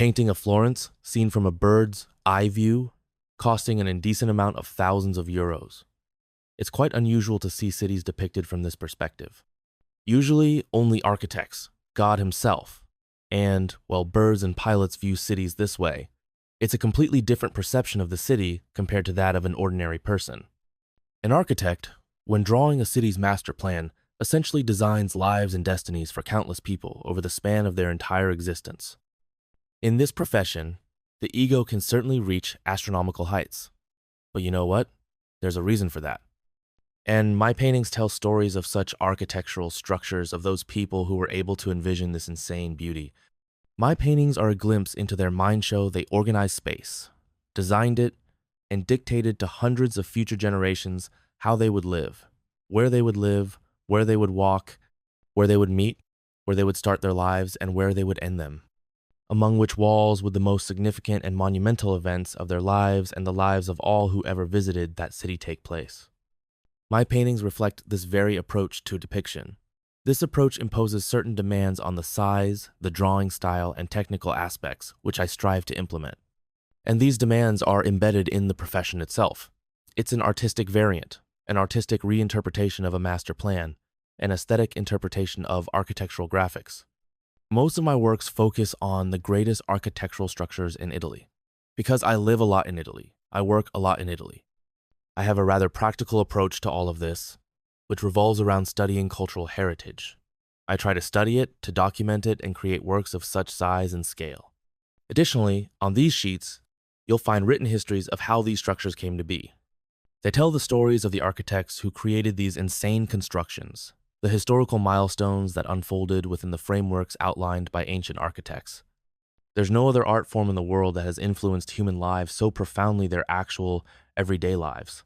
painting of Florence, seen from a bird's eye view, costing an indecent amount of thousands of euros. It's quite unusual to see cities depicted from this perspective. Usually, only architects, God himself, and, well, birds and pilots view cities this way. It's a completely different perception of the city compared to that of an ordinary person. An architect, when drawing a city's master plan, essentially designs lives and destinies for countless people over the span of their entire existence. In this profession, the ego can certainly reach astronomical heights. But you know what? There's a reason for that. And my paintings tell stories of such architectural structures of those people who were able to envision this insane beauty. My paintings are a glimpse into their mind show. They organized space, designed it, and dictated to hundreds of future generations how they would live, where they would walk, where they would meet, where they would start their lives, and where they would end them. Among which walls would the most significant and monumental events of their lives and the lives of all who ever visited that city take place. My paintings reflect this very approach to depiction. This approach imposes certain demands on the size, the drawing style, and technical aspects, which I strive to implement. And these demands are embedded in the profession itself. It's an artistic variant, an artistic reinterpretation of a master plan, an aesthetic interpretation of architectural graphics. Most of my works focus on the greatest architectural structures in Italy. Because I live a lot in Italy, I work a lot in Italy. I have a rather practical approach to all of this, which revolves around studying cultural heritage. I try to study it, to document it, and create works of such size and scale. Additionally, on these sheets, you'll find written histories of how these structures came to be. They tell the stories of the architects who created these insane constructions, the historical milestones that unfolded within the frameworks outlined by ancient architects. There's no other art form in the world that has influenced human lives so profoundly their actual, everyday lives.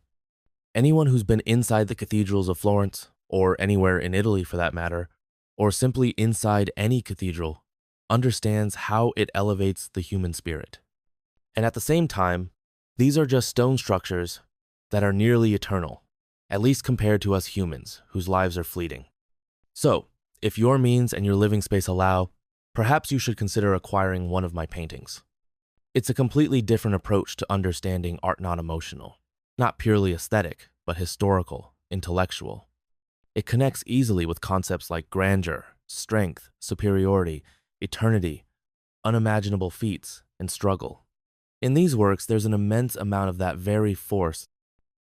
Anyone who's been inside the cathedrals of Florence, or anywhere in Italy for that matter, or simply inside any cathedral, understands how it elevates the human spirit. And at the same time, these are just stone structures that are nearly eternal, at least compared to us humans, whose lives are fleeting. So, if your means and your living space allow, perhaps you should consider acquiring one of my paintings. It's a completely different approach to understanding art, not emotional, not purely aesthetic, but historical, intellectual. It connects easily with concepts like grandeur, strength, superiority, eternity, unimaginable feats, and struggle. In these works, there's an immense amount of that very force.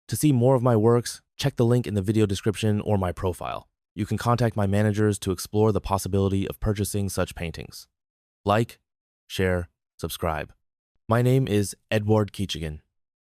To see more of my works, check the link in the video description or my profile. You can contact my managers to explore the possibility of purchasing such paintings. Like, share, subscribe. My name is Eduard Kichigin.